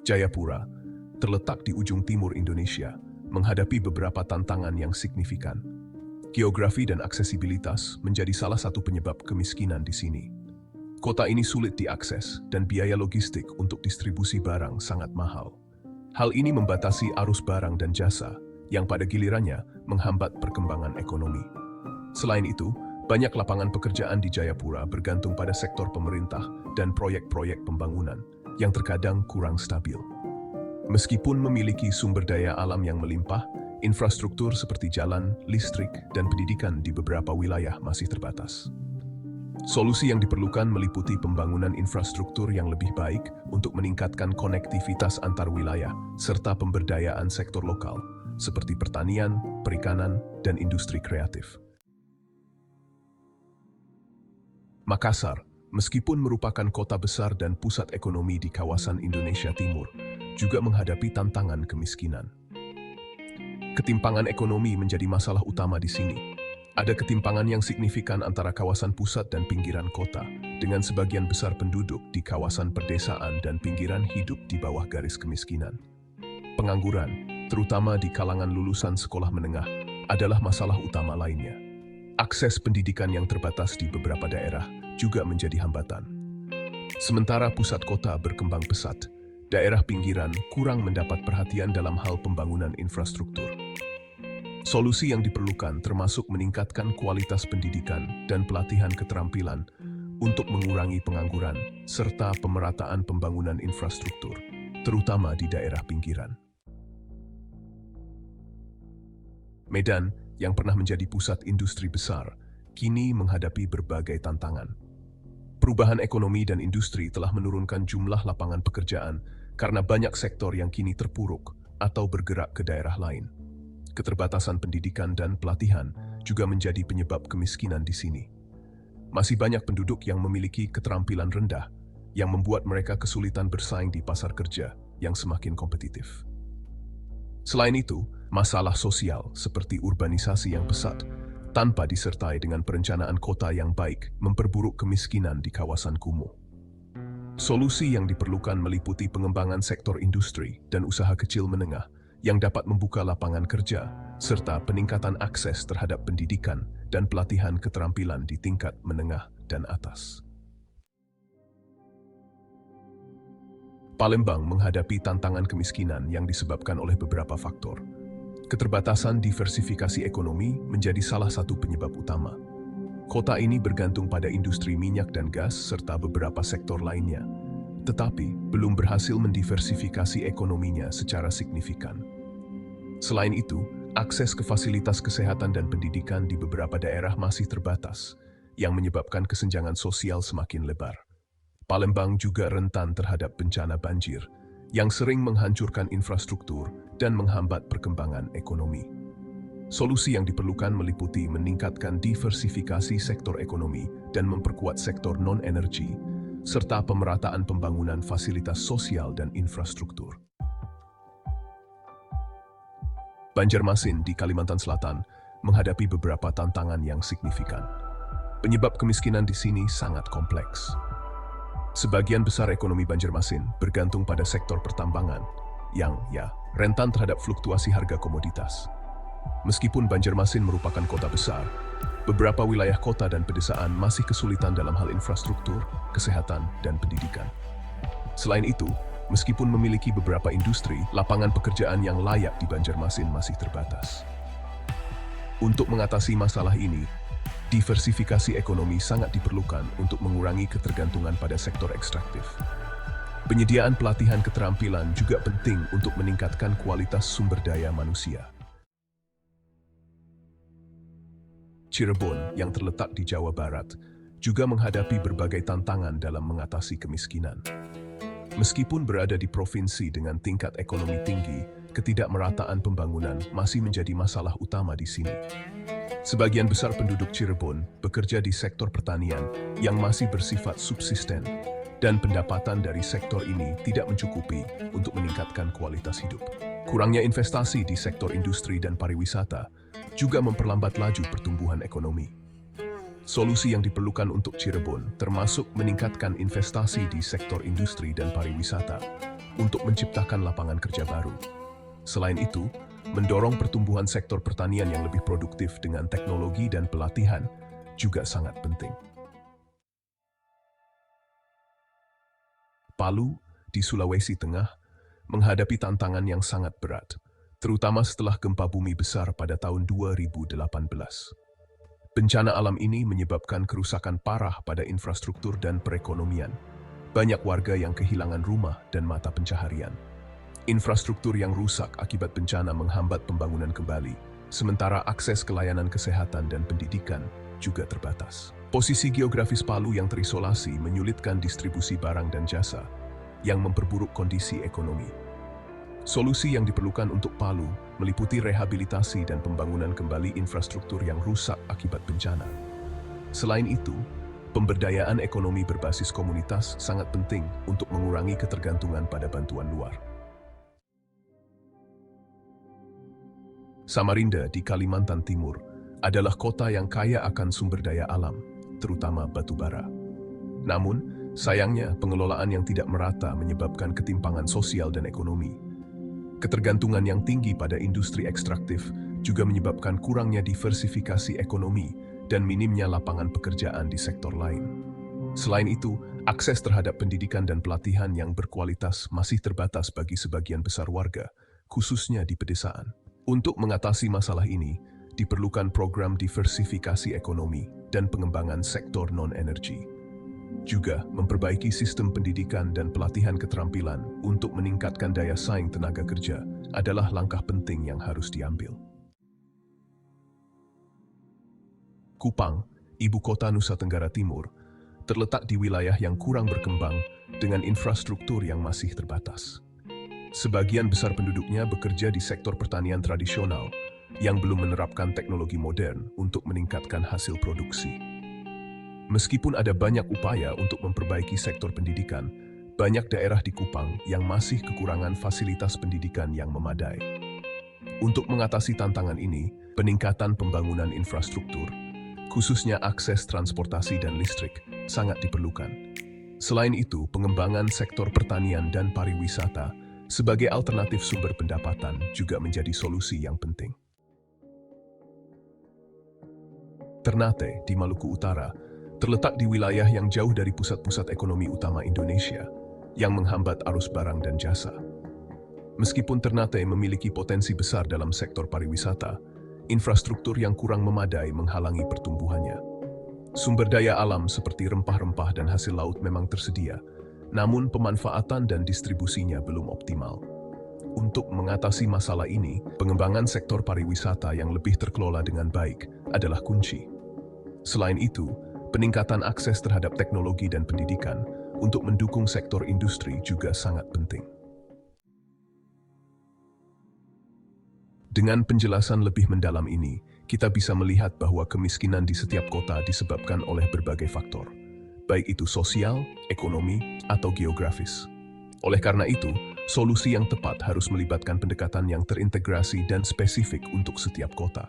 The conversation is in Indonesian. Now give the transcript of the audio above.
Jayapura, terletak di ujung timur Indonesia, menghadapi beberapa tantangan yang signifikan. Geografi dan aksesibilitas menjadi salah satu penyebab kemiskinan di sini. Kota ini sulit diakses dan biaya logistik untuk distribusi barang sangat mahal. Hal ini membatasi arus barang dan jasa, yang pada gilirannya menghambat perkembangan ekonomi. Selain itu, banyak lapangan pekerjaan di Jayapura bergantung pada sektor pemerintah dan proyek-proyek pembangunan yang terkadang kurang stabil. Meskipun memiliki sumber daya alam yang melimpah, infrastruktur seperti jalan, listrik, dan pendidikan di beberapa wilayah masih terbatas. Solusi yang diperlukan meliputi pembangunan infrastruktur yang lebih baik untuk meningkatkan konektivitas antar wilayah, serta pemberdayaan sektor lokal, seperti pertanian, perikanan, dan industri kreatif. Makassar, meskipun merupakan kota besar dan pusat ekonomi di kawasan Indonesia Timur, juga menghadapi tantangan kemiskinan. Ketimpangan ekonomi menjadi masalah utama di sini. Ada ketimpangan yang signifikan antara kawasan pusat dan pinggiran kota, dengan sebagian besar penduduk di kawasan perdesaan dan pinggiran hidup di bawah garis kemiskinan. Pengangguran, terutama di kalangan lulusan sekolah menengah, adalah masalah utama lainnya. Akses pendidikan yang terbatas di beberapa daerah juga menjadi hambatan. Sementara pusat kota berkembang pesat, daerah pinggiran kurang mendapat perhatian dalam hal pembangunan infrastruktur. Solusi yang diperlukan termasuk meningkatkan kualitas pendidikan dan pelatihan keterampilan untuk mengurangi pengangguran serta pemerataan pembangunan infrastruktur, terutama di daerah pinggiran. Medan, yang pernah menjadi pusat industri besar, kini menghadapi berbagai tantangan. Perubahan ekonomi dan industri telah menurunkan jumlah lapangan pekerjaan karena banyak sektor yang kini terpuruk atau bergerak ke daerah lain. Keterbatasan pendidikan dan pelatihan juga menjadi penyebab kemiskinan di sini. Masih banyak penduduk yang memiliki keterampilan rendah, yang membuat mereka kesulitan bersaing di pasar kerja yang semakin kompetitif. Selain itu, masalah sosial seperti urbanisasi yang pesat, tanpa disertai dengan perencanaan kota yang baik, memperburuk kemiskinan di kawasan kumuh. Solusi yang diperlukan meliputi pengembangan sektor industri dan usaha kecil menengah yang dapat membuka lapangan kerja, serta peningkatan akses terhadap pendidikan dan pelatihan keterampilan di tingkat menengah dan atas. Palembang menghadapi tantangan kemiskinan yang disebabkan oleh beberapa faktor. Keterbatasan diversifikasi ekonomi menjadi salah satu penyebab utama. Kota ini bergantung pada industri minyak dan gas serta beberapa sektor lainnya, tetapi belum berhasil mendiversifikasi ekonominya secara signifikan. Selain itu, akses ke fasilitas kesehatan dan pendidikan di beberapa daerah masih terbatas, yang menyebabkan kesenjangan sosial semakin lebar. Palembang juga rentan terhadap bencana banjir, yang sering menghancurkan infrastruktur dan menghambat perkembangan ekonomi. Solusi yang diperlukan meliputi meningkatkan diversifikasi sektor ekonomi dan memperkuat sektor non-energi, serta pemerataan pembangunan fasilitas sosial dan infrastruktur. Banjarmasin di Kalimantan Selatan menghadapi beberapa tantangan yang signifikan. Penyebab kemiskinan di sini sangat kompleks. Sebagian besar ekonomi Banjarmasin bergantung pada sektor pertambangan yang rentan terhadap fluktuasi harga komoditas. Meskipun Banjarmasin merupakan kota besar, beberapa wilayah kota dan pedesaan masih kesulitan dalam hal infrastruktur, kesehatan, dan pendidikan. Selain itu, meskipun memiliki beberapa industri, lapangan pekerjaan yang layak di Banjarmasin masih terbatas. Untuk mengatasi masalah ini, diversifikasi ekonomi sangat diperlukan untuk mengurangi ketergantungan pada sektor ekstraktif. Penyediaan pelatihan keterampilan juga penting untuk meningkatkan kualitas sumber daya manusia. Cirebon, yang terletak di Jawa Barat, juga menghadapi berbagai tantangan dalam mengatasi kemiskinan. Meskipun berada di provinsi dengan tingkat ekonomi tinggi, ketidakmerataan pembangunan masih menjadi masalah utama di sini. Sebagian besar penduduk Cirebon bekerja di sektor pertanian yang masih bersifat subsisten, dan pendapatan dari sektor ini tidak mencukupi untuk meningkatkan kualitas hidup. Kurangnya investasi di sektor industri dan pariwisata juga memperlambat laju pertumbuhan ekonomi. Solusi yang diperlukan untuk Cirebon termasuk meningkatkan investasi di sektor industri dan pariwisata untuk menciptakan lapangan kerja baru. Selain itu, mendorong pertumbuhan sektor pertanian yang lebih produktif dengan teknologi dan pelatihan juga sangat penting. Palu di Sulawesi Tengah menghadapi tantangan yang sangat berat, terutama setelah gempa bumi besar pada tahun 2018. Bencana alam ini menyebabkan kerusakan parah pada infrastruktur dan perekonomian. Banyak warga yang kehilangan rumah dan mata pencaharian. Infrastruktur yang rusak akibat bencana menghambat pembangunan kembali, sementara akses ke layanan kesehatan dan pendidikan juga terbatas. Posisi geografis Palu yang terisolasi menyulitkan distribusi barang dan jasa, yang memperburuk kondisi ekonomi. Solusi yang diperlukan untuk Palu meliputi rehabilitasi dan pembangunan kembali infrastruktur yang rusak akibat bencana. Selain itu, pemberdayaan ekonomi berbasis komunitas sangat penting untuk mengurangi ketergantungan pada bantuan luar. Samarinda di Kalimantan Timur adalah kota yang kaya akan sumber daya alam, terutama batu bara. Namun, sayangnya pengelolaan yang tidak merata menyebabkan ketimpangan sosial dan ekonomi. Ketergantungan yang tinggi pada industri ekstraktif juga menyebabkan kurangnya diversifikasi ekonomi dan minimnya lapangan pekerjaan di sektor lain. Selain itu, akses terhadap pendidikan dan pelatihan yang berkualitas masih terbatas bagi sebagian besar warga, khususnya di pedesaan. Untuk mengatasi masalah ini, diperlukan program diversifikasi ekonomi dan pengembangan sektor non-energi. Juga memperbaiki sistem pendidikan dan pelatihan keterampilan untuk meningkatkan daya saing tenaga kerja adalah langkah penting yang harus diambil. Kupang, ibu kota Nusa Tenggara Timur, terletak di wilayah yang kurang berkembang dengan infrastruktur yang masih terbatas. Sebagian besar penduduknya bekerja di sektor pertanian tradisional yang belum menerapkan teknologi modern untuk meningkatkan hasil produksi. Meskipun ada banyak upaya untuk memperbaiki sektor pendidikan, banyak daerah di Kupang yang masih kekurangan fasilitas pendidikan yang memadai. Untuk mengatasi tantangan ini, peningkatan pembangunan infrastruktur, khususnya akses transportasi dan listrik, sangat diperlukan. Selain itu, pengembangan sektor pertanian dan pariwisata sebagai alternatif sumber pendapatan juga menjadi solusi yang penting. Ternate di Maluku Utara terletak di wilayah yang jauh dari pusat-pusat ekonomi utama Indonesia, yang menghambat arus barang dan jasa. Meskipun Ternate memiliki potensi besar dalam sektor pariwisata, infrastruktur yang kurang memadai menghalangi pertumbuhannya. Sumber daya alam seperti rempah-rempah dan hasil laut memang tersedia, namun pemanfaatan dan distribusinya belum optimal. Untuk mengatasi masalah ini, pengembangan sektor pariwisata yang lebih terkelola dengan baik adalah kunci. Selain itu, peningkatan akses terhadap teknologi dan pendidikan untuk mendukung sektor industri juga sangat penting. Dengan penjelasan lebih mendalam ini, kita bisa melihat bahwa kemiskinan di setiap kota disebabkan oleh berbagai faktor, baik itu sosial, ekonomi, atau geografis. Oleh karena itu, solusi yang tepat harus melibatkan pendekatan yang terintegrasi dan spesifik untuk setiap kota.